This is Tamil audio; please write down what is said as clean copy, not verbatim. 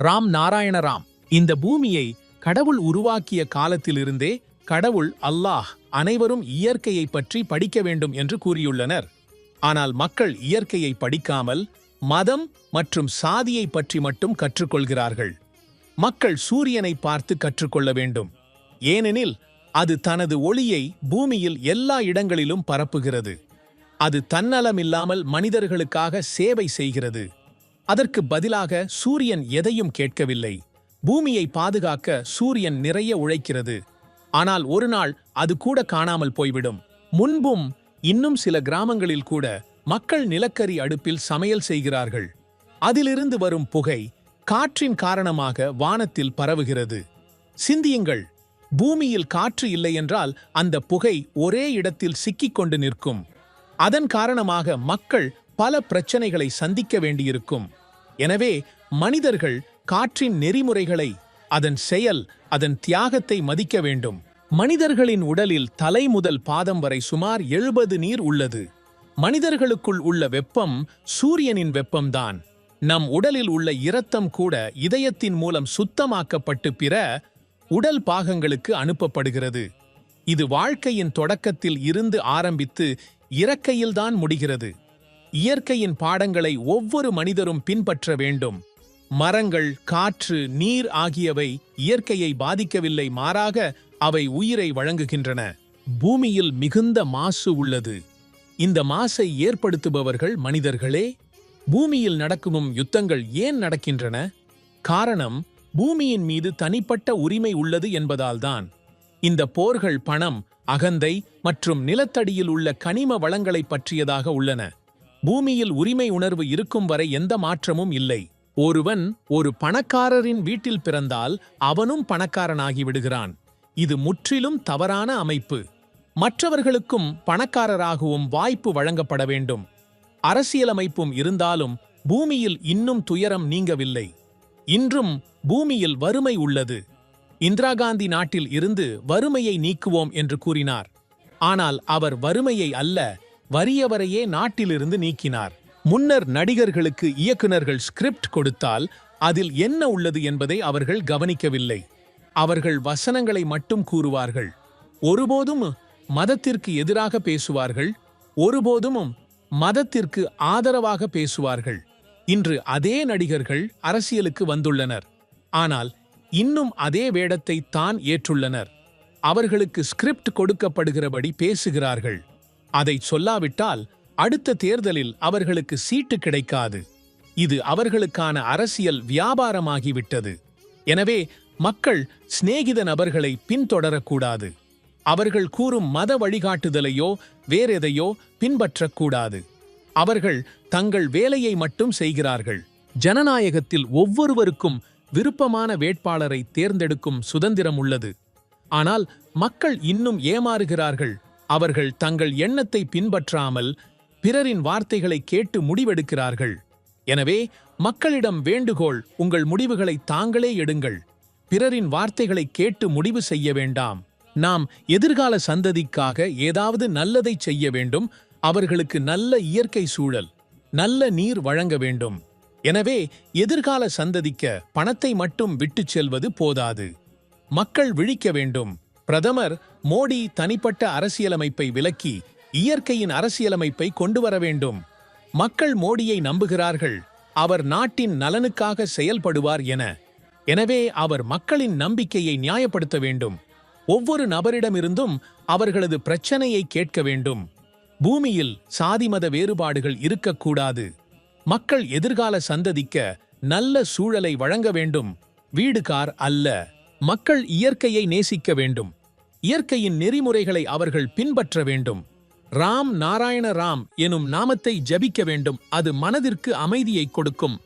ராம் நாராயண ராம். இந்த பூமியை கடவுள் உருவாக்கிய காலத்திலிருந்தே கடவுள் அல்லாஹ் அனைவரும் இயற்கையை பற்றி படிக்க வேண்டும் என்று கூறியுள்ளனர். ஆனால் மக்கள் இயற்கையை படிக்காமல் மதம் மற்றும் சாதியை பற்றி மட்டும் கற்றுக்கொள்கிறார்கள். மக்கள் சூரியனை பார்த்து கற்றுக்கொள்ள வேண்டும். ஏனெனில் அது தனது ஒளியை பூமியில் எல்லா இடங்களிலும் பரப்புகிறது. அது தன்னலமில்லாமல் மனிதர்களுக்காக சேவை செய்கிறது. அதற்கு பதிலாக சூரியன் எதையும் கேட்கவில்லை. பூமியை பாதுகாக்க சூரியன் நிறைய உழைக்கிறது. ஆனால் ஒரு நாள் அது கூட காணாமல் போய்விடும். முன்பும் இன்னும் சில கிராமங்களில் கூட மக்கள் நிலக்கரி அடுப்பில் சமையல் செய்கிறார்கள். அதிலிருந்து வரும் புகை காற்றின் காரணமாக வானத்தில் பரவுகிறது. சிந்தியுங்கள், பூமியில் காற்று இல்லையென்றால் அந்த புகை ஒரே இடத்தில் சிக்கிக்கொண்டு நிற்கும். அதன் காரணமாக மக்கள் பல பிரச்சனைகளை சந்திக்க வேண்டியிருக்கும். எனவே மனிதர்கள் காற்றின் நெறிமுறைகளை, அதன் செயல், அதன் தியாகத்தை மதிக்க வேண்டும். மனிதர்களின் உடலில் தலை முதல் பாதம் வரை சுமார் 70 நீர் உள்ளது. மனிதர்களுக்குள் உள்ள வெப்பம் சூரியனின் வெப்பம்தான். நம் உடலில் உள்ள இரத்தம் கூட இதயத்தின் மூலம் சுத்தமாக்கப்பட்டு பிற உடல் பாகங்களுக்கு அனுப்பப்படுகிறது. இது வாழ்க்கையின் தொடக்கத்தில் இருந்து ஆரம்பித்து இறக்கையில்தான் முடிகிறது. இயற்கையின் பாடங்களை ஒவ்வொரு மனிதரும் பின்பற்ற வேண்டும். மரங்கள், காற்று, நீர் ஆகியவை இயற்கையை பாதிக்கவில்லை, மாறாக அவை உயிரை வழங்குகின்றன. பூமியில் மிகுந்த மாசு உள்ளது. இந்த மாசை ஏற்படுத்துபவர்கள் மனிதர்களே. பூமியில் நடக்கும் யுத்தங்கள் ஏன் நடக்கின்றன? காரணம், பூமியின் மீது தனிப்பட்ட உரிமை உள்ளது என்பதால்தான். இந்த போர்கள் பணம், அகந்தை மற்றும் நிலத்தடியில் உள்ள கனிம வளங்களை பற்றியதாக உள்ளன. பூமியில் உரிமை உணர்வு இருக்கும் வரை எந்த மாற்றமும் இல்லை. ஒருவன் ஒரு பணக்காரரின் வீட்டில் பிறந்தால் அவனும் பணக்காரனாகி விடுகிறான். இது முற்றிலும் தவறான அமைப்பு. மற்றவர்களுக்கும் பணக்காரராகவும் வாய்ப்பு வழங்கப்பட வேண்டும். அரசியலமைப்பும் இருந்தாலும் பூமியில் இன்னும் துயரம் நீங்கவில்லை. இன்றும் பூமியில் வறுமை உள்ளது. இந்திரா காந்தி நாட்டில் இருந்து வறுமையை நீக்குவோம் என்று கூறினார். ஆனால் அவர் வறுமையை அல்ல, வறியவரையே நாட்டிலிருந்து நீக்கினார். முன்னர் நடிகர்களுக்கு இயக்குனர்கள் ஸ்கிரிப்ட் கொடுத்தால் அதில் என்ன உள்ளது என்பதை அவர்கள் கவனிக்கவில்லை. அவர்கள் வசனங்களை மட்டும் கூறுவார்கள். ஒருபோதும் மதத்திற்கு எதிராக பேசுவார்கள், ஒருபோதும் மதத்திற்கு ஆதரவாக பேசுவார்கள். இன்று அதே நடிகர்கள் அரசியலுக்கு வந்துள்ளனர். ஆனால் இன்னும் அதே வேடத்தை தான் ஏற்றுள்ளனர். அவர்களுக்கு ஸ்கிரிப்ட் கொடுக்கப்படுகிறபடி பேசுகிறார்கள். அதை சொல்லாவிட்டால் அடுத்த தேர்தலில் அவர்களுக்கு சீட்டு கிடைக்காது. இது அவர்களுக்கான அரசியல் வியாபாரமாகிவிட்டது. எனவே மக்கள் சிநேகித நபர்களை பின்தொடரக்கூடாது. அவர்கள் கூறும் மத வழிகாட்டுதலையோ வேறெதையோ பின்பற்றக்கூடாது. அவர்கள் தங்கள் வேலையை மட்டும் செய்கிறார்கள். ஜனநாயகத்தில் ஒவ்வொருவருக்கும் விருப்பமான வேட்பாளரை தேர்ந்தெடுக்கும் சுதந்திரம் உள்ளது. ஆனால் மக்கள் இன்னும் ஏமாறுகிறார்கள். அவர்கள் தங்கள் எண்ணத்தை பின்பற்றாமல் பிறரின் வார்த்தைகளை கேட்டு முடிவெடுக்கிறார்கள். எனவே மக்களிடம் வேண்டுகோள், உங்கள் முடிவுகளை தாங்களே எடுங்கள். பிறரின் வார்த்தைகளை கேட்டு முடிவு செய்ய வேண்டாம். நாம் எதிர்கால சந்ததிக்காக ஏதாவது நல்லதை செய்ய வேண்டும். அவர்களுக்கு நல்ல இயற்கை சூழல், நல்ல நீர் வழங்க வேண்டும். எனவே எதிர்கால சந்ததிக்க பணத்தை மட்டும் விட்டுச் செல்வது போதாது. மக்கள் விழிக்க வேண்டும். பிரதமர் மோடி தனிப்பட்ட அரசியலமைப்பை விலக்கி இயற்கையின் அரசியலமைப்பை கொண்டு வர வேண்டும். மக்கள் மோடியை நம்புகிறார்கள், அவர் நாட்டின் நலனுக்காக செயல்படுவார் என. எனவே அவர் மக்களின் நம்பிக்கையை நியாயப்படுத்த வேண்டும். ஒவ்வொரு நபரிடமிருந்தும் அவர்களது பிரச்சனையை கேட்க வேண்டும். பூமியில் சாதிமத வேறுபாடுகள் இருக்கக்கூடாது. மக்கள் எதிர்கால சந்ததிக்க நல்ல சூழலை வழங்க வேண்டும், வீடு கார் அல்ல. மக்கள் இயற்கையை நேசிக்க வேண்டும். இயற்கையின் நெறிமுறைகளை அவர்கள் பின்பற்ற வேண்டும். ராம் நாராயண ராம் எனும் நாமத்தை ஜபிக்க வேண்டும். அது மனதிற்கு அமைதியை கொடுக்கும்.